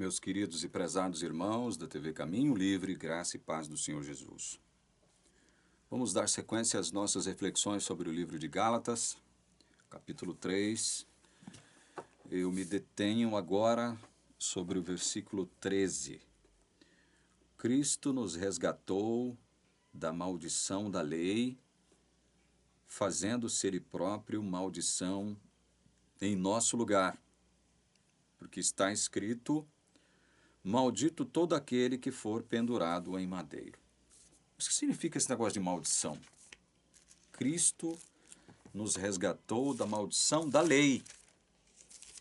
Meus queridos e prezados irmãos da TV Caminho Livre, graça e paz do Senhor Jesus. Vamos dar sequência às nossas reflexões sobre o livro de Gálatas, capítulo 3. Eu me detenho agora sobre o versículo 13. Cristo nos resgatou da maldição da lei, fazendo-se Ele próprio maldição em nosso lugar. Porque está escrito: maldito todo aquele que for pendurado em madeiro. Mas o que significa esse negócio de maldição? Cristo nos resgatou da maldição da lei,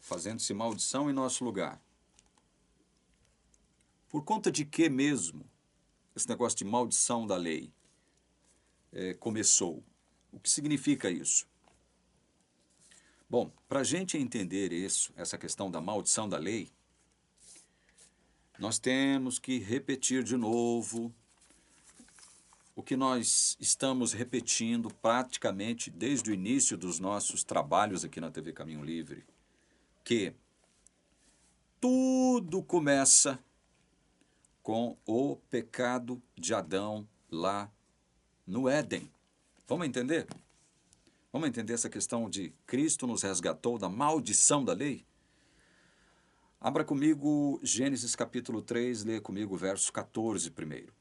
fazendo-se maldição em nosso lugar. Por conta de que mesmo esse negócio de maldição da lei começou? O que significa isso? Bom, para a gente entender isso, essa questão da maldição da lei, nós temos que repetir de novo o que nós estamos repetindo praticamente desde o início dos nossos trabalhos aqui na TV Caminho Livre, que tudo começa com o pecado de Adão lá no Éden. Vamos entender? Vamos entender essa questão de Cristo nos resgatou da maldição da lei? Abra comigo Gênesis capítulo 3, leia comigo o verso 14 primeiro.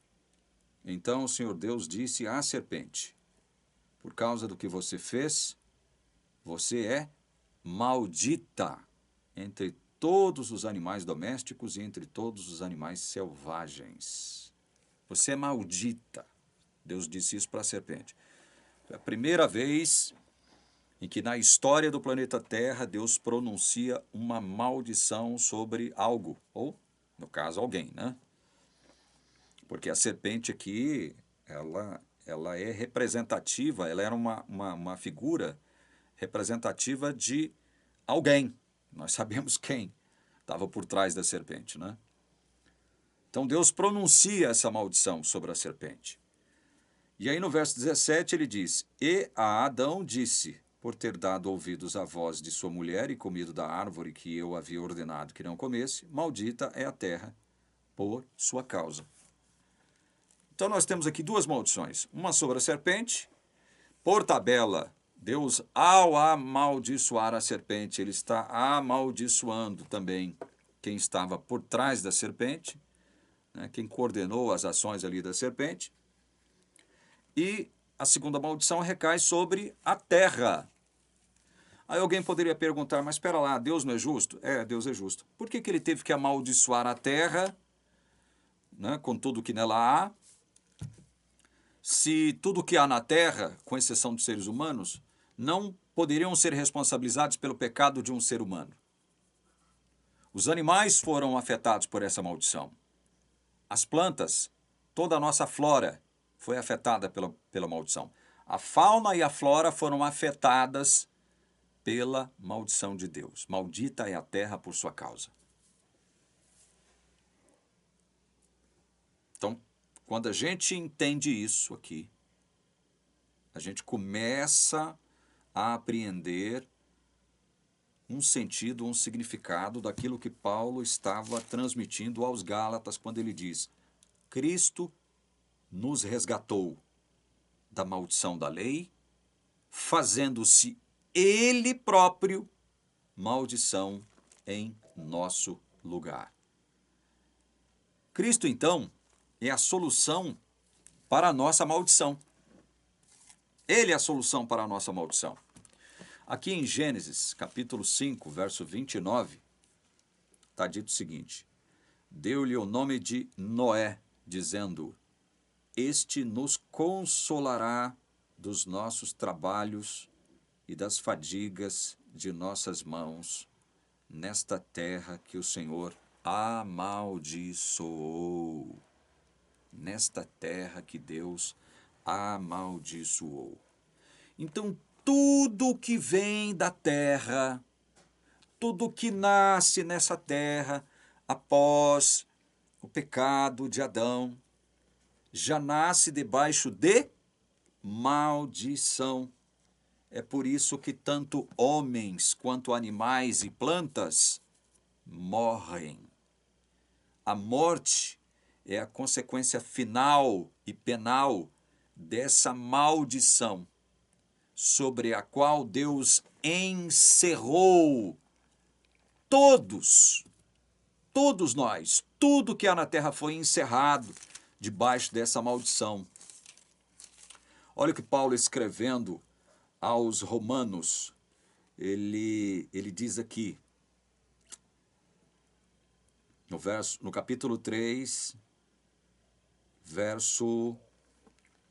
Então o Senhor Deus disse à serpente: por causa do que você fez, você é maldita entre todos os animais domésticos e entre todos os animais selvagens. Você é maldita. Deus disse isso para a serpente. É a primeira vez em que na história do planeta Terra Deus pronuncia uma maldição sobre algo, ou, no caso, alguém, né? Porque a serpente aqui, ela é representativa, ela era uma figura representativa de alguém. Nós sabemos quem estava por trás da serpente, né? Então Deus pronuncia essa maldição sobre a serpente. E aí no verso 17 ele diz: e a Adão disse, por ter dado ouvidos à voz de sua mulher e comido da árvore que eu havia ordenado que não comesse, maldita é a terra por sua causa. Então nós temos aqui duas maldições, uma sobre a serpente. Por tabela, Deus, ao amaldiçoar a serpente, ele está amaldiçoando também quem estava por trás da serpente, né, quem coordenou as ações ali da serpente. E a segunda maldição recai sobre a terra. Aí alguém poderia perguntar, mas espera lá, Deus não é justo? É, Deus é justo. Por que ele teve que amaldiçoar a terra, né, com tudo que nela há, se tudo que há na terra, com exceção dos seres humanos, não poderiam ser responsabilizados pelo pecado de um ser humano? Os animais foram afetados por essa maldição. As plantas, toda a nossa flora foi afetada pela maldição. A fauna e a flora foram afetadas pela maldição de Deus. Maldita é a terra por sua causa. Então, quando a gente entende isso aqui, a gente começa a apreender um sentido, um significado daquilo que Paulo estava transmitindo aos Gálatas quando ele diz: Cristo nos resgatou da maldição da lei, fazendo-se Ele próprio maldição em nosso lugar. Cristo, então, é a solução para a nossa maldição. Ele é a solução para a nossa maldição. Aqui em Gênesis, capítulo 5, verso 29, está dito o seguinte: deu-lhe o nome de Noé, dizendo: este nos consolará dos nossos trabalhos e das fadigas de nossas mãos, nesta terra que o Senhor amaldiçoou. Nesta terra que Deus amaldiçoou. Então, tudo que vem da terra, tudo que nasce nessa terra após o pecado de Adão, já nasce debaixo de maldição. É por isso que tanto homens quanto animais e plantas morrem. A morte é a consequência final e penal dessa maldição sobre a qual Deus encerrou todos nós, tudo que há na terra foi encerrado debaixo dessa maldição. Olha o que Paulo escrevendo aos Romanos, ele diz aqui, no capítulo 3, verso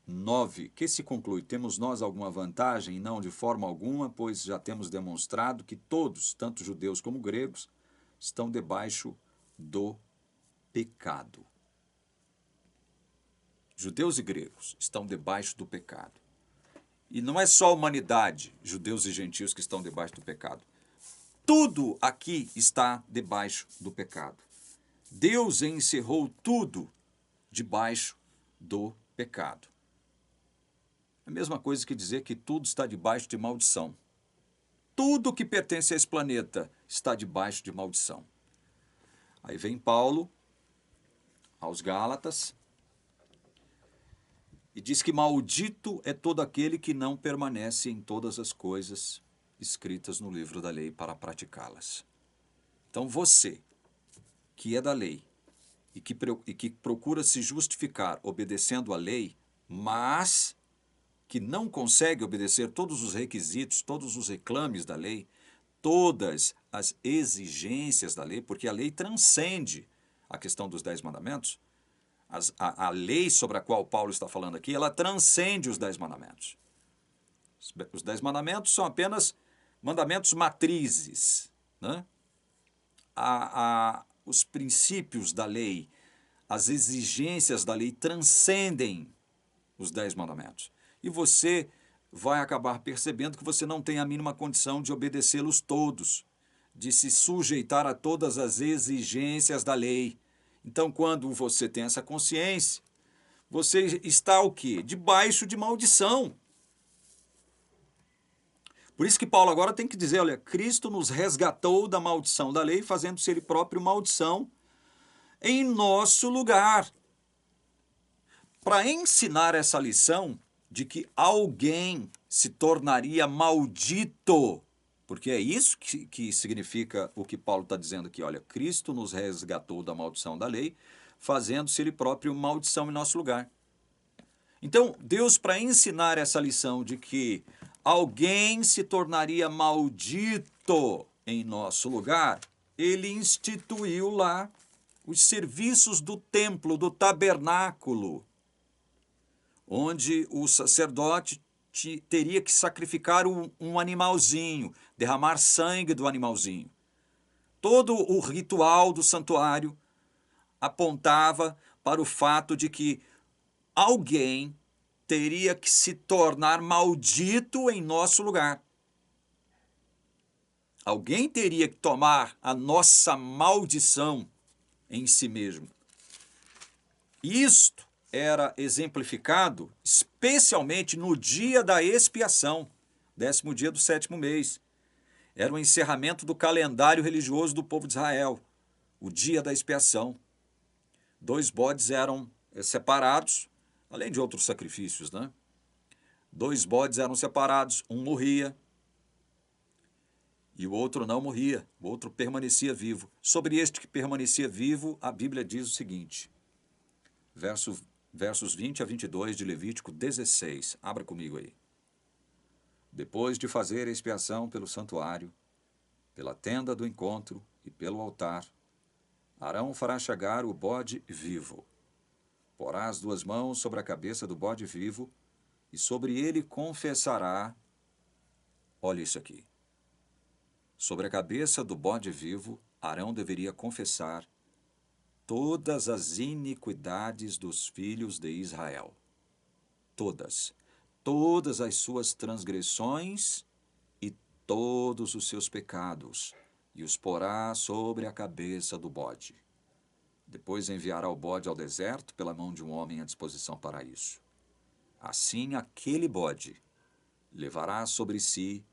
9, que se conclui: temos nós alguma vantagem? Não, de forma alguma, pois já temos demonstrado que todos, tanto judeus como gregos, estão debaixo do pecado. Judeus e gregos estão debaixo do pecado. E não é só a humanidade, judeus e gentios, que estão debaixo do pecado. Tudo aqui está debaixo do pecado. Deus encerrou tudo debaixo do pecado. É a mesma coisa que dizer que tudo está debaixo de maldição. Tudo que pertence a esse planeta está debaixo de maldição. Aí vem Paulo aos Gálatas e diz que maldito é todo aquele que não permanece em todas as coisas escritas no livro da lei para praticá-las. Então você, que é da lei e que procura se justificar obedecendo à lei, mas que não consegue obedecer todos os requisitos, todos os reclames da lei, todas as exigências da lei, porque a lei transcende a questão dos 10 mandamentos. A lei sobre a qual Paulo está falando aqui, ela transcende os 10 mandamentos. Os 10 mandamentos são apenas mandamentos matrizes, né? Os princípios da lei, as exigências da lei transcendem os 10 mandamentos. E você vai acabar percebendo que você não tem a mínima condição de obedecê-los todos, de se sujeitar a todas as exigências da lei. Então, quando você tem essa consciência, você está o quê? Debaixo de maldição. Por isso que Paulo agora tem que dizer, olha, Cristo nos resgatou da maldição da lei, fazendo-se ele próprio maldição em nosso lugar. Para ensinar essa lição de que alguém se tornaria maldito, porque é isso que significa o que Paulo está dizendo aqui. Olha, Cristo nos resgatou da maldição da lei, fazendo-se ele próprio maldição em nosso lugar. Então, Deus, para ensinar essa lição de que alguém se tornaria maldito em nosso lugar, ele instituiu lá os serviços do templo, do tabernáculo, onde o sacerdote teria que sacrificar um animalzinho, derramar sangue do animalzinho. Todo o ritual do santuário apontava para o fato de que alguém teria que se tornar maldito em nosso lugar. Alguém teria que tomar a nossa maldição em si mesmo. Isto era exemplificado especialmente no dia da expiação, 10º dia do 7º mês. Era o encerramento do calendário religioso do povo de Israel, o dia da expiação. 2 bodes eram separados, além de outros sacrifícios, né? 2 bodes eram separados, um morria e o outro não morria, o outro permanecia vivo. Sobre este que permanecia vivo, a Bíblia diz o seguinte, versos 20 a 22 de Levítico 16. Abra comigo aí. Depois de fazer a expiação pelo santuário, pela tenda do encontro e pelo altar, Arão fará chegar o bode vivo. Porá as 2 mãos sobre a cabeça do bode vivo e sobre ele confessará, olha isso aqui, sobre a cabeça do bode vivo, Arão deveria confessar todas as iniquidades dos filhos de Israel. Todas as suas transgressões e todos os seus pecados, e os porá sobre a cabeça do bode. Depois enviará o bode ao deserto pela mão de um homem à disposição para isso. Assim, aquele bode levará sobre si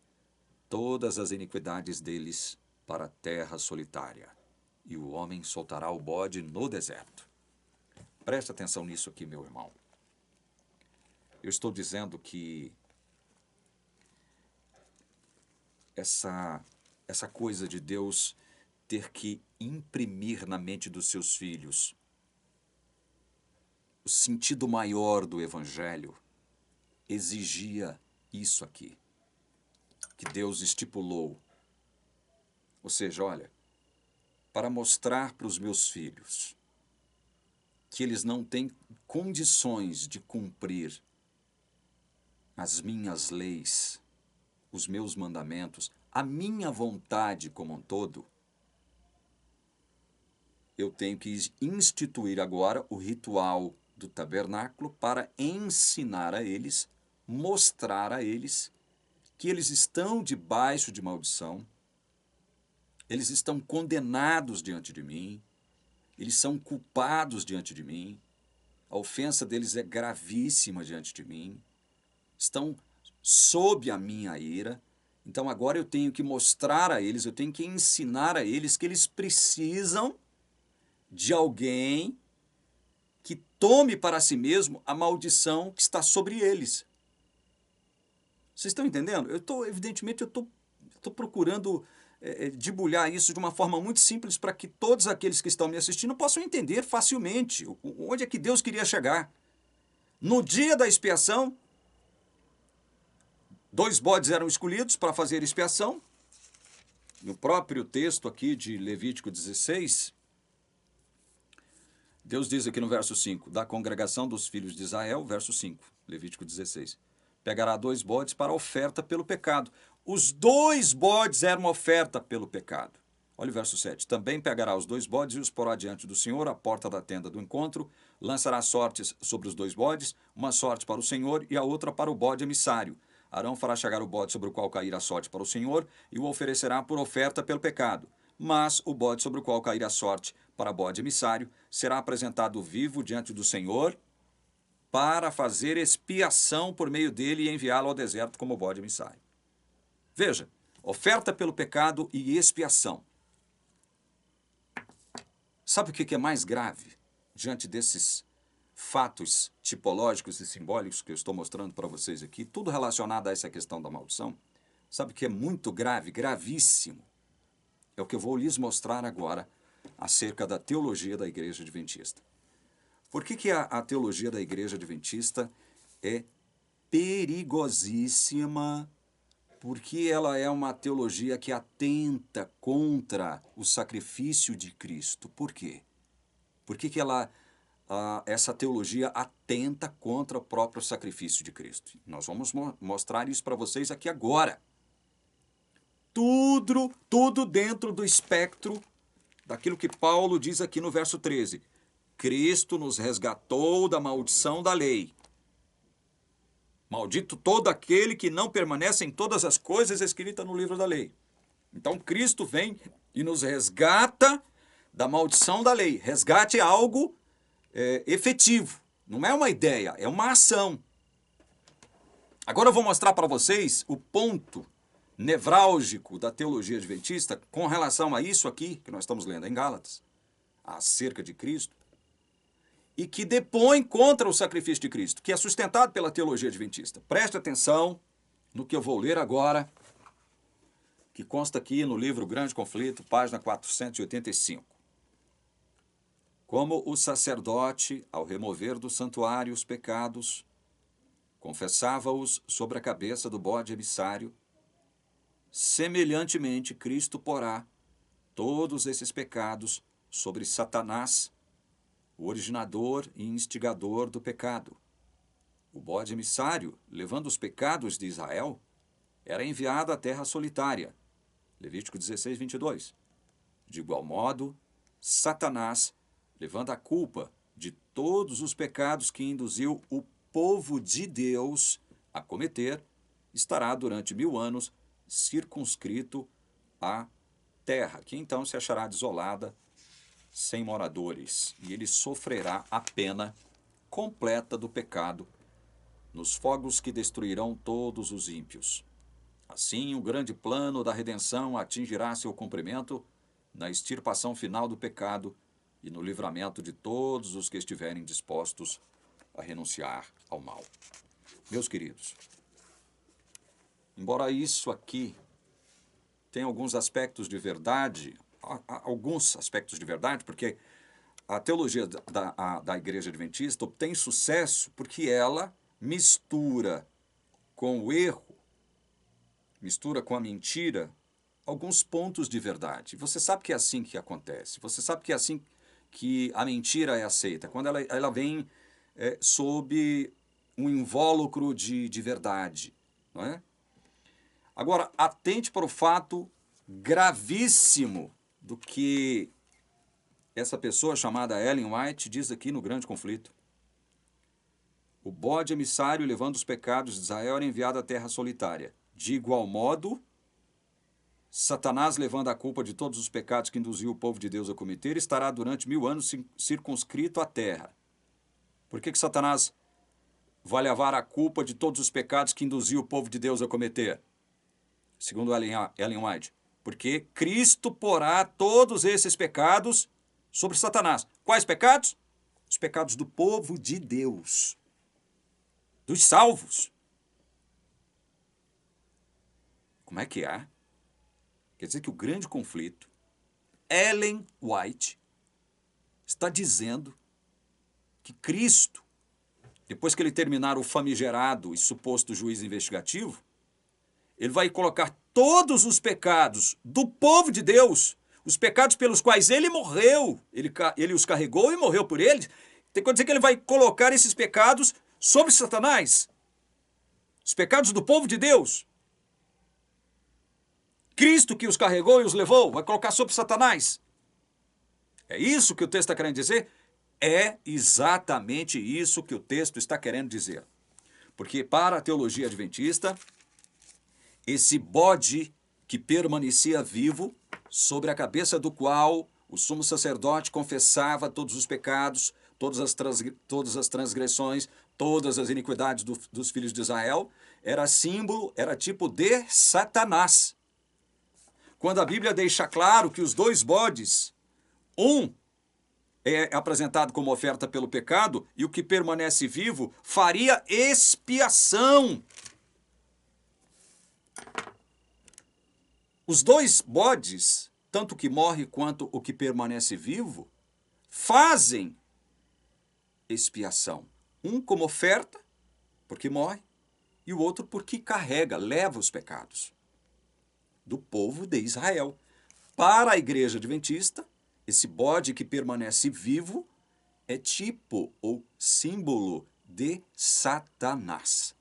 todas as iniquidades deles para a terra solitária. e o homem soltará o bode no deserto. Preste atenção nisso aqui, meu irmão. Eu estou dizendo que essa coisa de Deus ter que imprimir na mente dos seus filhos o sentido maior do Evangelho exigia isso aqui, que Deus estipulou. Ou seja, olha, para mostrar para os meus filhos que eles não têm condições de cumprir as minhas leis, os meus mandamentos, a minha vontade como um todo, eu tenho que instituir agora o ritual do tabernáculo para ensinar a eles, mostrar a eles que eles estão debaixo de maldição, eles estão condenados diante de mim, eles são culpados diante de mim, a ofensa deles é gravíssima diante de mim, estão sob a minha ira. Então agora eu tenho que mostrar a eles, eu tenho que ensinar a eles que eles precisam de alguém que tome para si mesmo a maldição que está sobre eles. Vocês estão entendendo? Evidentemente, eu estou procurando debulhar isso de uma forma muito simples para que todos aqueles que estão me assistindo possam entender facilmente onde é que Deus queria chegar. No dia da expiação, 2 bodes eram escolhidos para fazer expiação. No próprio texto aqui de Levítico 16, Deus diz aqui no verso 5, da congregação dos filhos de Israel, verso 5, Levítico 16, pegará 2 bodes para oferta pelo pecado. Os 2 bodes eram oferta pelo pecado. Olha o verso 7. Também pegará os 2 bodes e os porá diante do Senhor, à porta da tenda do encontro, lançará sortes sobre os 2 bodes, uma sorte para o Senhor e a outra para o bode emissário. Arão fará chegar o bode sobre o qual cair a sorte para o Senhor e o oferecerá por oferta pelo pecado. Mas o bode sobre o qual cair a sorte para bode emissário será apresentado vivo diante do Senhor para fazer expiação por meio dele e enviá-lo ao deserto como bode emissário. Veja, oferta pelo pecado e expiação. Sabe o que é mais grave diante desses fatos tipológicos e simbólicos que eu estou mostrando para vocês aqui, tudo relacionado a essa questão da maldição? Sabe o que é muito grave, gravíssimo? É o que eu vou lhes mostrar agora acerca da teologia da Igreja Adventista. Por que a teologia da Igreja Adventista é perigosíssima? Porque ela é uma teologia que atenta contra o sacrifício de Cristo. Por quê? Por que essa teologia atenta contra o próprio sacrifício de Cristo? Nós vamos mostrar isso para vocês aqui agora. Tudo dentro do espectro daquilo que Paulo diz aqui no verso 13. Cristo nos resgatou da maldição da lei. Maldito todo aquele que não permanece em todas as coisas escritas no livro da lei. Então Cristo vem e nos resgata da maldição da lei. Resgate é algo efetivo. Não é uma ideia, é uma ação. Agora eu vou mostrar para vocês o ponto nevrálgico da teologia adventista com relação a isso aqui, que nós estamos lendo em Gálatas, acerca de Cristo, e que depõe contra o sacrifício de Cristo, que é sustentado pela teologia adventista. Preste atenção no que eu vou ler agora, que consta aqui no livro Grande Conflito, página 485. Como o sacerdote, ao remover do santuário os pecados, confessava-os sobre a cabeça do bode emissário, semelhantemente Cristo porá todos esses pecados sobre Satanás, o originador e instigador do pecado. O bode emissário, levando os pecados de Israel, era enviado à terra solitária. Levítico 16, 22. De igual modo, Satanás, levando a culpa de todos os pecados que induziu o povo de Deus a cometer, estará durante 1000 anos circunscrito à terra, que então se achará desolada, sem moradores, e ele sofrerá a pena completa do pecado nos fogos que destruirão todos os ímpios. Assim, o grande plano da redenção atingirá seu cumprimento na extirpação final do pecado e no livramento de todos os que estiverem dispostos a renunciar ao mal. Meus queridos, embora isso aqui tenha alguns aspectos de verdade, porque a teologia da Igreja Adventista obtém sucesso porque ela mistura com o erro, mistura com a mentira, alguns pontos de verdade. Você sabe que é assim que acontece. Você sabe que é assim que a mentira é aceita. Quando ela vem sob um invólucro de verdade. Não é? Agora, atente para o fato gravíssimo do que essa pessoa chamada Ellen White diz aqui no Grande Conflito. O bode emissário levando os pecados de Israel era enviado à terra solitária. De igual modo, Satanás, levando a culpa de todos os pecados que induziu o povo de Deus a cometer, estará durante 1000 anos circunscrito à terra. Por que Satanás vai levar a culpa de todos os pecados que induziu o povo de Deus a cometer? Segundo Ellen White, porque Cristo porá todos esses pecados sobre Satanás. Quais pecados? Os pecados do povo de Deus, dos salvos. Como é que é? Quer dizer que o Grande Conflito, Ellen White, está dizendo que Cristo, depois que ele terminar o famigerado e suposto juízo investigativo, ele vai colocar todos os pecados do povo de Deus, os pecados pelos quais ele morreu, ele os carregou e morreu por eles. Tem que dizer que ele vai colocar esses pecados sobre Satanás, os pecados do povo de Deus. Cristo que os carregou e os levou, vai colocar sobre Satanás. É isso que o texto está querendo dizer? É exatamente isso que o texto está querendo dizer. Porque para a teologia adventista, esse bode que permanecia vivo, sobre a cabeça do qual o sumo sacerdote confessava todos os pecados, todas as transgressões, todas as iniquidades dos filhos de Israel, era símbolo, era tipo de Satanás. Quando a Bíblia deixa claro que os dois bodes, um é apresentado como oferta pelo pecado e o que permanece vivo faria expiação. Os dois bodes, tanto o que morre quanto o que permanece vivo, fazem expiação. Um como oferta, porque morre, e o outro porque carrega, leva os pecados do povo de Israel. Para a Igreja Adventista, esse bode que permanece vivo é tipo ou símbolo de Satanás.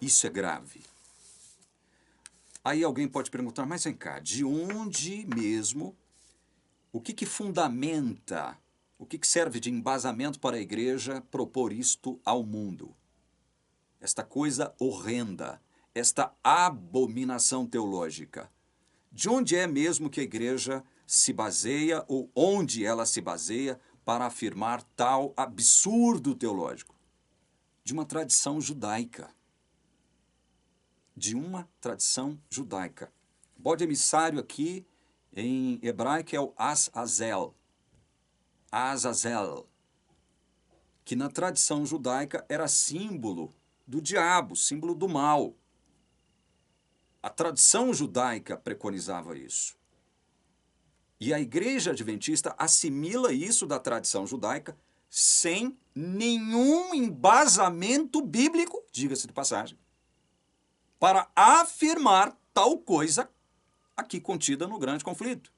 Isso é grave. Aí alguém pode perguntar, mas vem cá, de onde mesmo, o que fundamenta, o que serve de embasamento para a igreja propor isto ao mundo? Esta coisa horrenda, esta abominação teológica. De onde é mesmo que a igreja se baseia, ou onde ela se baseia para afirmar tal absurdo teológico? De uma tradição judaica. De uma tradição judaica. Bode emissário aqui, em hebraico, é o Azazel. Azazel. Que na tradição judaica era símbolo do diabo, símbolo do mal. A tradição judaica preconizava isso. E a Igreja Adventista assimila isso da tradição judaica sem nenhum embasamento bíblico, diga-se de passagem, para afirmar tal coisa aqui contida no Grande Conflito.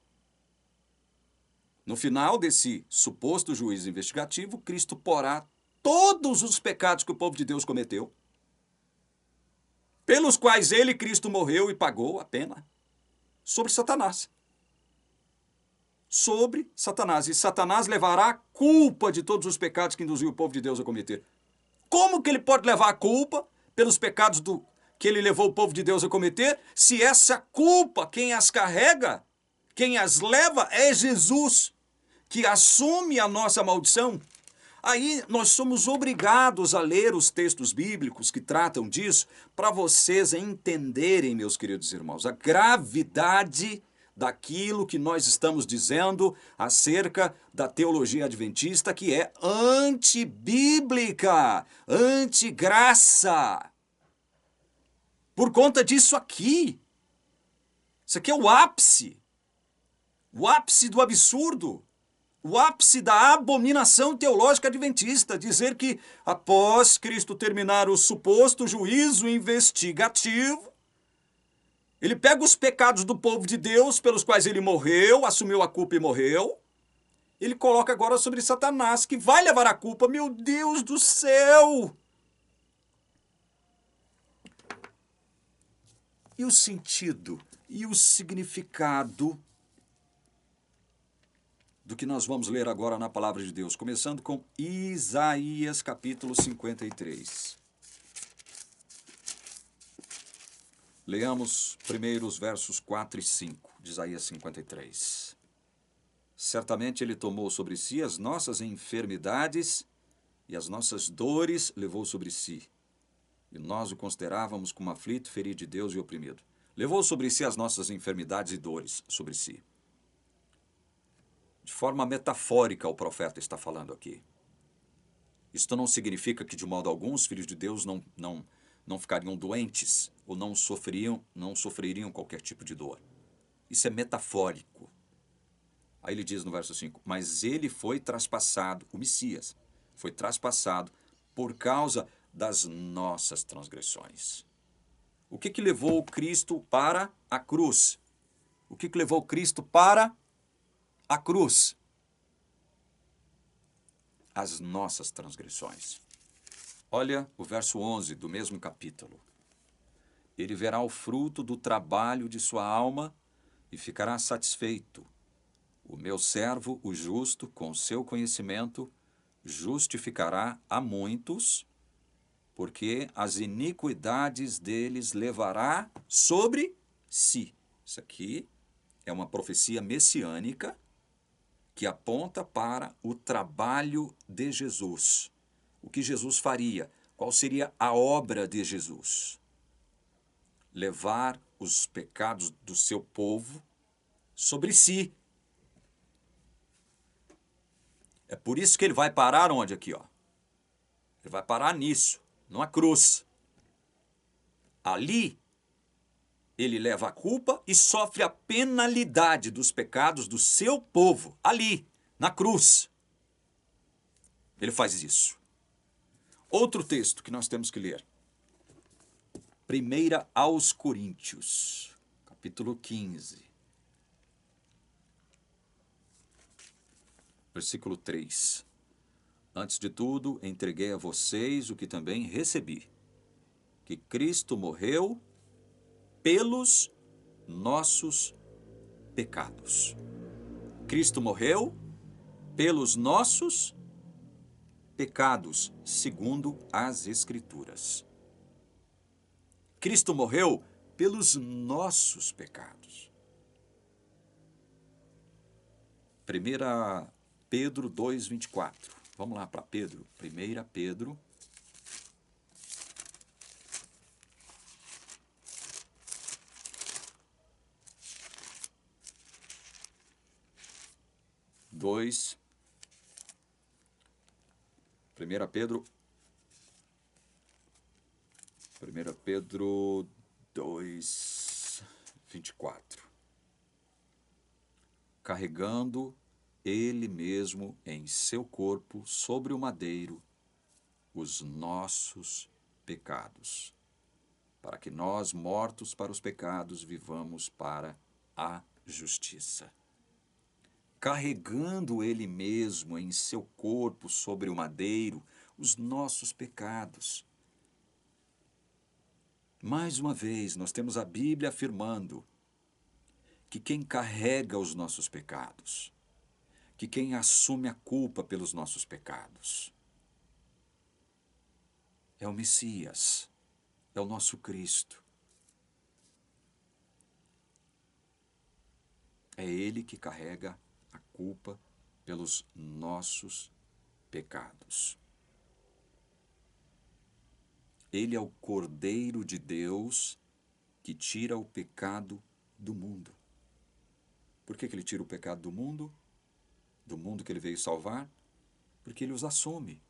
No final desse suposto juízo investigativo, Cristo porá todos os pecados que o povo de Deus cometeu, pelos quais ele, Cristo, morreu e pagou a pena, sobre Satanás. Sobre Satanás. E Satanás levará a culpa de todos os pecados que induziu o povo de Deus a cometer. Como que ele pode levar a culpa pelos pecados que ele levou o povo de Deus a cometer, se essa culpa, quem as carrega, quem as leva é Jesus, que assume a nossa maldição? Aí nós somos obrigados a ler os textos bíblicos que tratam disso para vocês entenderem, meus queridos irmãos, a gravidade daquilo que nós estamos dizendo acerca da teologia adventista, que é antibíblica, antigraça. Por conta disso aqui. Isso aqui é o ápice do absurdo. O ápice da abominação teológica adventista, dizer que após Cristo terminar o suposto juízo investigativo, ele pega os pecados do povo de Deus pelos quais ele morreu, assumiu a culpa e morreu, ele coloca agora sobre Satanás, que vai levar a culpa. Meu Deus do céu! E o sentido e o significado do que nós vamos ler agora na palavra de Deus, começando com Isaías capítulo 53. Leamos primeiro os versos 4 e 5 de Isaías 53. Certamente ele tomou sobre si as nossas enfermidades e as nossas dores levou sobre si. E nós o considerávamos como aflito, ferido de Deus e oprimido. Levou sobre si as nossas enfermidades e dores sobre si. De forma metafórica o profeta está falando aqui. Isto não significa que de modo algum os filhos de Deus não ficariam doentes ou não sofreriam qualquer tipo de dor. Isso é metafórico. Aí ele diz no verso 5, mas ele foi traspassado, o Messias, foi traspassado por causa das nossas transgressões. O que levou Cristo para a cruz? O que levou Cristo para a cruz? As nossas transgressões. Olha o verso 11 do mesmo capítulo. Ele verá o fruto do trabalho de sua alma e ficará satisfeito. O meu servo, o justo, com seu conhecimento, justificará a muitos, porque as iniquidades deles levará sobre si. Isso aqui é uma profecia messiânica que aponta para o trabalho de Jesus. O que Jesus faria? Qual seria a obra de Jesus? Levar os pecados do seu povo sobre si. É por isso que ele vai parar onde aqui, ó? Ele vai parar nisso, numa cruz. Ali, ele leva a culpa e sofre a penalidade dos pecados do seu povo. Ali, na cruz. Ele faz isso. Outro texto que nós temos que ler. 1 aos Coríntios, capítulo 15. Versículo 3. Antes de tudo, entreguei a vocês o que também recebi, que Cristo morreu pelos nossos pecados. Cristo morreu pelos nossos pecados, segundo as Escrituras. Cristo morreu pelos nossos pecados. 1 Pedro 2:24. Vamos lá para Pedro. 1 Pedro. Dois. 1 Pedro 2:24. Carregando ele mesmo em seu corpo sobre o madeiro os nossos pecados, para que nós, mortos para os pecados, vivamos para a justiça. Carregando ele mesmo em seu corpo sobre o madeiro os nossos pecados. Mais uma vez, nós temos a Bíblia afirmando que quem carrega os nossos pecados, que quem assume a culpa pelos nossos pecados, é o Messias, é o nosso Cristo. É Ele que carrega a culpa pelos nossos pecados. Ele é o Cordeiro de Deus que tira o pecado do mundo. Por que ele tira o pecado do mundo que ele veio salvar? Porque ele os assume.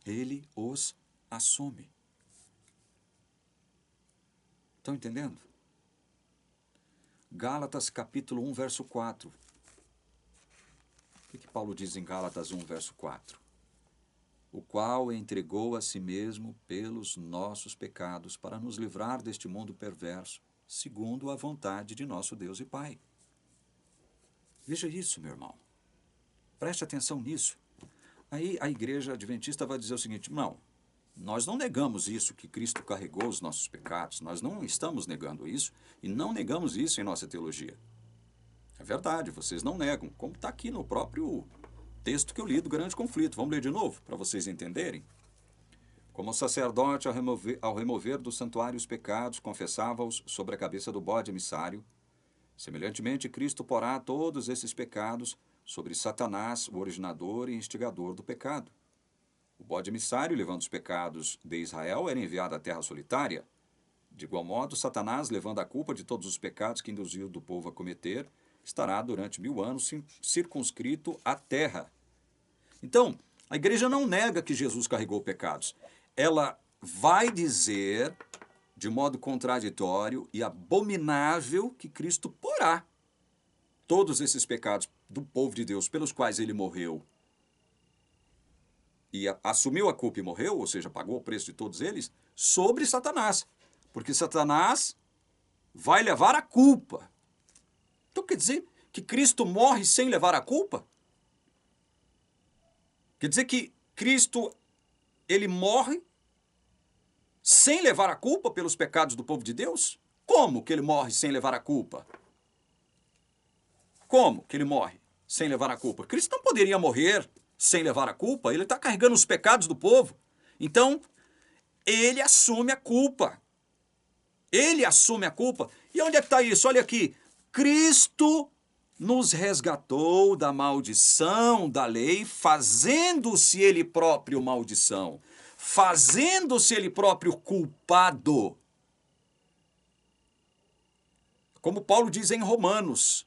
Ele os assume. Estão entendendo? Gálatas capítulo 1, verso 4. O que Paulo diz em Gálatas 1, verso 4? O qual entregou a si mesmo pelos nossos pecados para nos livrar deste mundo perverso, segundo a vontade de nosso Deus e Pai. Veja isso, meu irmão. Preste atenção nisso. Aí a igreja adventista vai dizer o seguinte: não, nós não negamos isso, que Cristo carregou os nossos pecados. Nós não estamos negando isso e não negamos isso em nossa teologia. É verdade, vocês não negam, como está aqui no próprio texto que eu li do Grande Conflito. Vamos ler de novo, para vocês entenderem. Como o sacerdote, ao remover do santuário os pecados, confessava-os sobre a cabeça do bode emissário, semelhantemente Cristo porá todos esses pecados sobre Satanás, o originador e instigador do pecado. O bode emissário, levando os pecados de Israel, era enviado à terra solitária. De igual modo, Satanás, levando a culpa de todos os pecados que induziu do povo a cometer, estará durante 1000 anos circunscrito à terra. Então, a igreja não nega que Jesus carregou pecados. Ela vai dizer, de modo contraditório e abominável, que Cristo porá todos esses pecados do povo de Deus pelos quais ele morreu e assumiu a culpa e morreu, ou seja, pagou o preço de todos eles, sobre Satanás. Porque Satanás vai levar a culpa. Então quer dizer que Cristo morre sem levar a culpa? Quer dizer que Cristo, ele morre sem levar a culpa pelos pecados do povo de Deus? Como que ele morre sem levar a culpa? Como que ele morre sem levar a culpa? Cristo não poderia morrer sem levar a culpa. Ele está carregando os pecados do povo. Então, ele assume a culpa. Ele assume a culpa. E onde é que está isso? Olha aqui. Cristo nos resgatou da maldição da lei, fazendo-se ele próprio maldição, fazendo-se ele próprio culpado. Como Paulo diz em Romanos,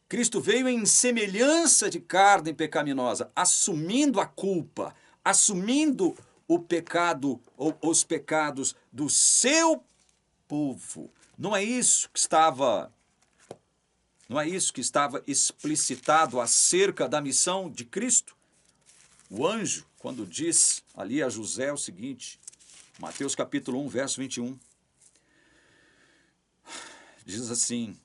Cristo veio em semelhança de carne pecaminosa, assumindo a culpa, assumindo o pecado ou os pecados do seu povo. Não é isso que estava explicitado acerca da missão de Cristo? O anjo, quando diz ali a José o seguinte, Mateus capítulo 1, verso 21, diz assim,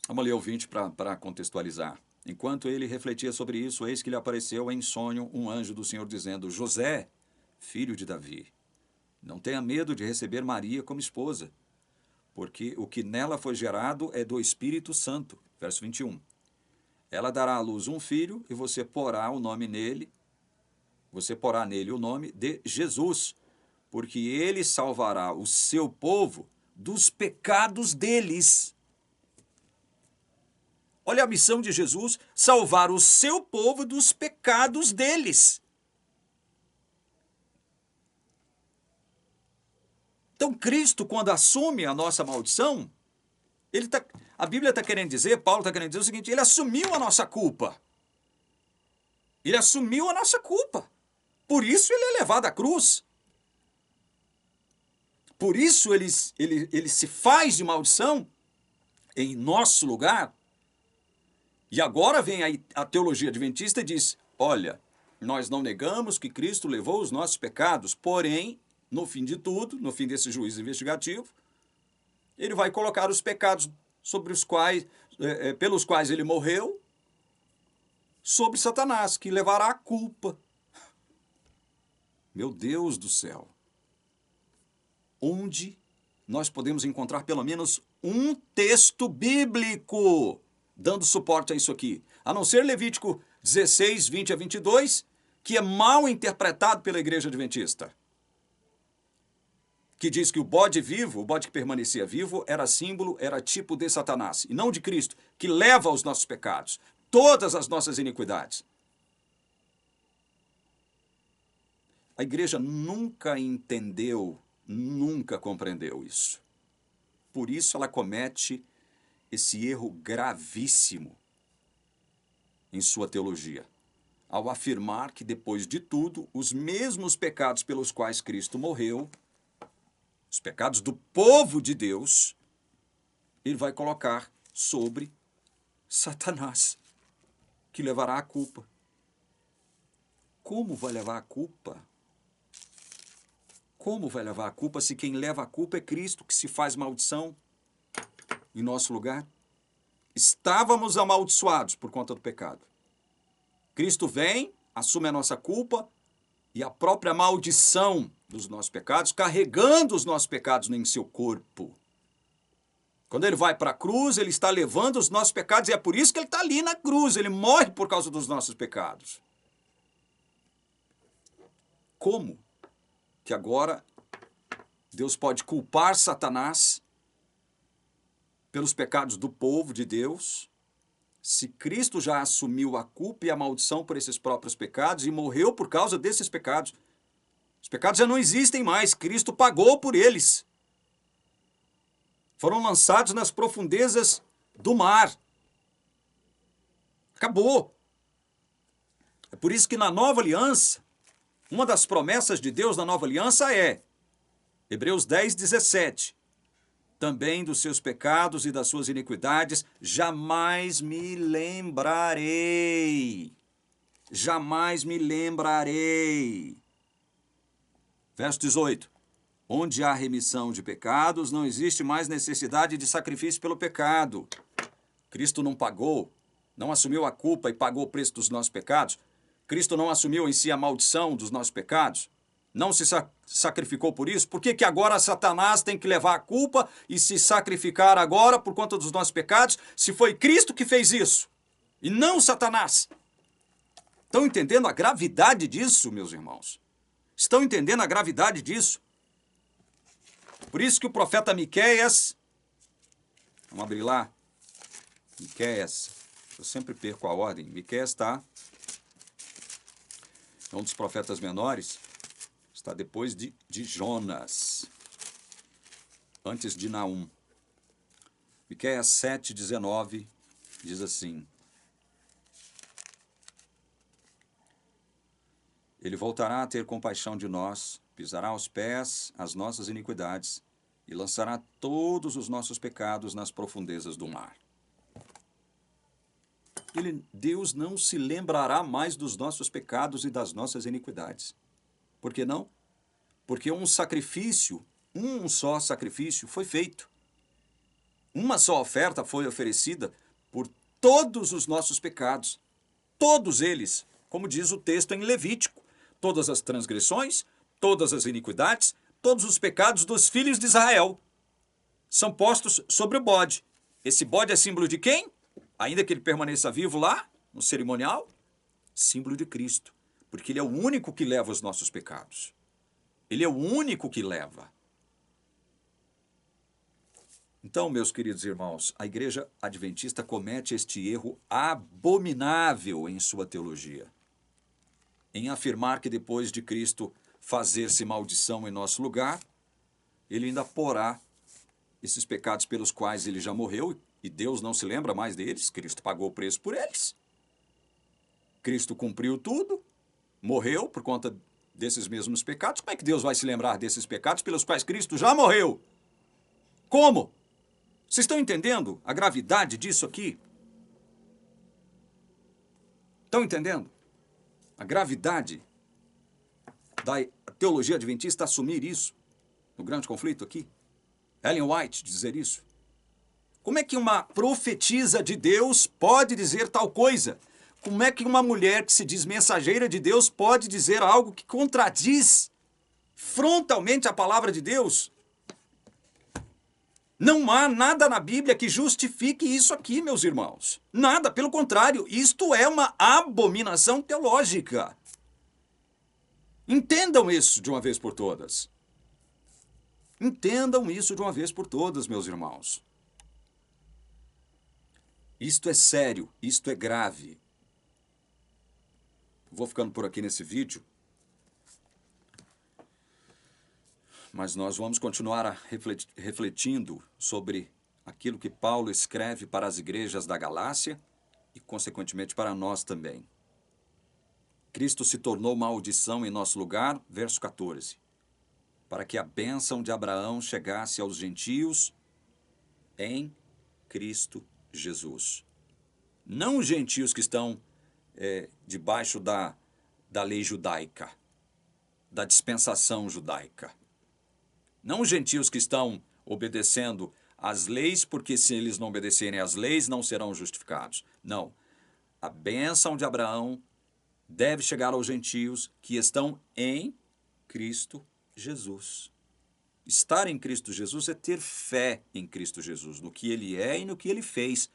vamos ler o 20 para contextualizar. Enquanto ele refletia sobre isso, eis que lhe apareceu em sonho um anjo do Senhor dizendo, José, filho de Davi, não tenha medo de receber Maria como esposa, porque o que nela foi gerado é do Espírito Santo. Verso 21. Ela dará à luz um filho e você porá nele o nome de Jesus, porque ele salvará o seu povo dos pecados deles. Olha a missão de Jesus, salvar o seu povo dos pecados deles. Então, Cristo, quando assume a nossa maldição, a Bíblia está querendo dizer, Paulo está querendo dizer o seguinte, ele assumiu a nossa culpa. Ele assumiu a nossa culpa. Por isso ele é levado à cruz. Por isso ele se faz de maldição em nosso lugar. E agora vem a teologia adventista e diz, olha, nós não negamos que Cristo levou os nossos pecados, porém, no fim de tudo, no fim desse juízo investigativo, ele vai colocar os pecados sobre os quais, pelos quais ele morreu, sobre Satanás, que levará a culpa. Meu Deus do céu! Onde nós podemos encontrar pelo menos um texto bíblico dando suporte a isso aqui? A não ser Levítico 16, 20 a 22, que é mal interpretado pela igreja adventista. Que diz que o bode vivo, o bode que permanecia vivo, era símbolo, era tipo de Satanás, e não de Cristo, que leva aos nossos pecados, todas as nossas iniquidades. A igreja nunca entendeu, nunca compreendeu isso. por isso ela comete esse erro gravíssimo em sua teologia, ao afirmar que depois de tudo, os mesmos pecados pelos quais Cristo morreu, os pecados do povo de Deus, ele vai colocar sobre Satanás, que levará a culpa. Como vai levar a culpa? Como vai levar a culpa se quem leva a culpa é Cristo, que se faz maldição em nosso lugar? Estávamos amaldiçoados por conta do pecado. Cristo vem, assume a nossa culpa e a própria maldição dos nossos pecados, carregando os nossos pecados em seu corpo. Quando ele vai para a cruz, ele está levando os nossos pecados, e é por isso que ele está ali na cruz, ele morre por causa dos nossos pecados. Como que agora Deus pode culpar Satanás pelos pecados do povo de Deus, se Cristo já assumiu a culpa e a maldição por esses próprios pecados e morreu por causa desses pecados? Os pecados já não existem mais, Cristo pagou por eles. Foram lançados nas profundezas do mar. Acabou. É por isso que na nova aliança, uma das promessas de Deus na nova aliança é Hebreus 10, 17. Também dos seus pecados e das suas iniquidades jamais me lembrarei. Jamais me lembrarei. Verso 18. Onde há remissão de pecados, não existe mais necessidade de sacrifício pelo pecado. Cristo não pagou, não assumiu a culpa e pagou o preço dos nossos pecados. Cristo não assumiu em si a maldição dos nossos pecados. Não se sacrificou por isso. Por que que agora Satanás tem que levar a culpa e se sacrificar agora por conta dos nossos pecados, se foi Cristo que fez isso e não Satanás? Estão entendendo a gravidade disso, meus irmãos? Estão entendendo a gravidade disso? Por isso que o profeta Miqueias, vamos abrir lá, Miqueias, eu sempre perco a ordem, Miqueias é um dos profetas menores, está depois de Jonas, antes de Naum. Miqueias 7:19 diz assim: Ele voltará a ter compaixão de nós, pisará aos pés as nossas iniquidades e lançará todos os nossos pecados nas profundezas do mar. Deus não se lembrará mais dos nossos pecados e das nossas iniquidades. Por que não? Porque um só sacrifício foi feito. Uma só oferta foi oferecida por todos os nossos pecados. Todos eles, como diz o texto em Levítico. Todas as transgressões, todas as iniquidades, todos os pecados dos filhos de Israel são postos sobre o bode. Esse bode é símbolo de quem? Ainda que ele permaneça vivo lá, no cerimonial, símbolo de Cristo. Porque ele é o único que leva os nossos pecados. Ele é o único que leva. Então, meus queridos irmãos, a Igreja Adventista comete este erro abominável em sua teologia, em afirmar que depois de Cristo fazer-se maldição em nosso lugar, ele ainda porá esses pecados pelos quais ele já morreu, e Deus não se lembra mais deles, Cristo pagou o preço por eles. Cristo cumpriu tudo, morreu por conta desses mesmos pecados. Como é que Deus vai se lembrar desses pecados pelos quais Cristo já morreu? Como? Vocês estão entendendo a gravidade disso aqui? Estão entendendo? A gravidade da teologia adventista assumir isso, no grande conflito aqui. Ellen White dizer isso. Como é que uma profetisa de Deus pode dizer tal coisa? Como é que uma mulher que se diz mensageira de Deus pode dizer algo que contradiz frontalmente a palavra de Deus? Não há nada na Bíblia que justifique isso aqui, meus irmãos. Nada, pelo contrário, isto é uma abominação teológica. Entendam isso de uma vez por todas. Entendam isso de uma vez por todas, meus irmãos. Isto é sério, isto é grave. Vou ficando por aqui nesse vídeo. Mas nós vamos continuar refletindo sobre aquilo que Paulo escreve para as igrejas da Galácia e, consequentemente, para nós também. Cristo se tornou maldição em nosso lugar, verso 14, para que a bênção de Abraão chegasse aos gentios em Cristo Jesus. Não os gentios que estão debaixo da lei judaica, da dispensação judaica. Não os gentios que estão obedecendo às leis, porque se eles não obedecerem às leis, não serão justificados. Não. A bênção de Abraão deve chegar aos gentios que estão em Cristo Jesus. Estar em Cristo Jesus é ter fé em Cristo Jesus, no que Ele é e no que Ele fez,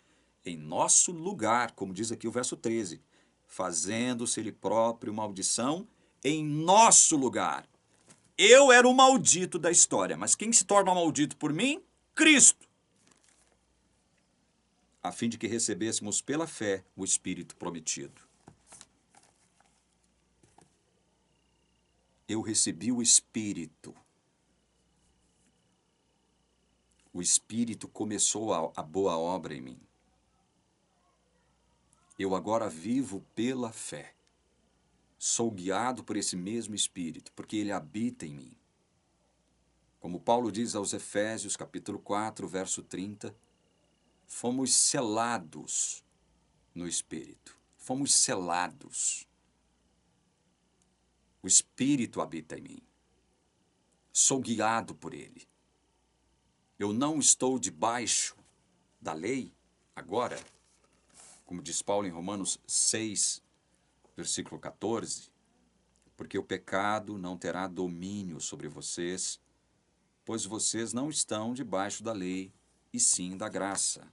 em nosso lugar, como diz aqui o verso 13, fazendo-se Ele próprio maldição em nosso lugar. Eu era o maldito da história, mas quem se torna maldito por mim? Cristo. A fim de que recebêssemos pela fé o Espírito prometido. Eu recebi o Espírito. O Espírito começou a boa obra em mim. Eu agora vivo pela fé. Sou guiado por esse mesmo Espírito, porque ele habita em mim. Como Paulo diz aos Efésios, capítulo 4, verso 30, fomos selados no Espírito. Fomos selados. O Espírito habita em mim. Sou guiado por ele. Eu não estou debaixo da lei agora, como diz Paulo em Romanos 6, versículo 14, porque o pecado não terá domínio sobre vocês, pois vocês não estão debaixo da lei, e sim da graça.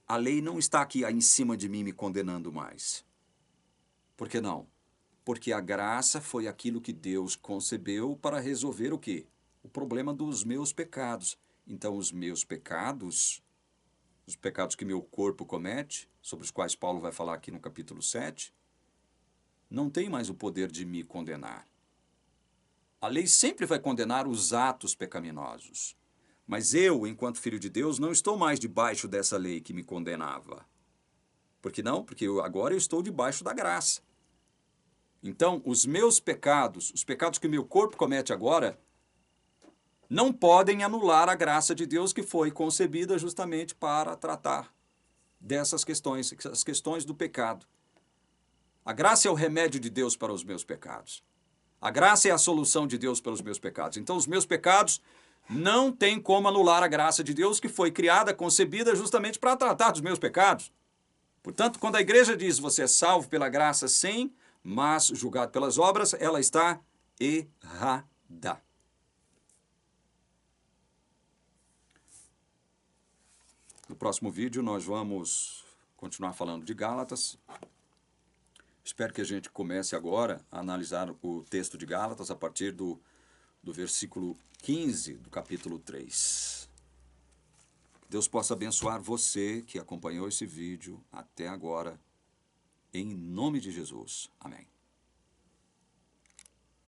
A lei não está aqui em cima de mim me condenando mais. Por que não? Porque a graça foi aquilo que Deus concebeu para resolver o quê? O problema dos meus pecados. Então, os meus pecados, os pecados que meu corpo comete, sobre os quais Paulo vai falar aqui no capítulo 7, não tem mais o poder de me condenar. A lei sempre vai condenar os atos pecaminosos. Mas eu, enquanto filho de Deus, não estou mais debaixo dessa lei que me condenava. Por que não? Porque agora eu estou debaixo da graça. Então, os meus pecados, os pecados que meu corpo comete agora, não podem anular a graça de Deus que foi concebida justamente para tratar dessas questões, as questões do pecado. A graça é o remédio de Deus para os meus pecados. A graça é a solução de Deus para os meus pecados. Então, os meus pecados não têm como anular a graça de Deus que foi criada, concebida justamente para tratar dos meus pecados. Portanto, quando a igreja diz você é salvo pela graça, sim, mas julgado pelas obras, ela está errada. No próximo vídeo nós vamos continuar falando de Gálatas. Espero que a gente comece agora a analisar o texto de Gálatas a partir do versículo 15 do capítulo 3. Que Deus possa abençoar você que acompanhou esse vídeo até agora, em nome de Jesus. Amém.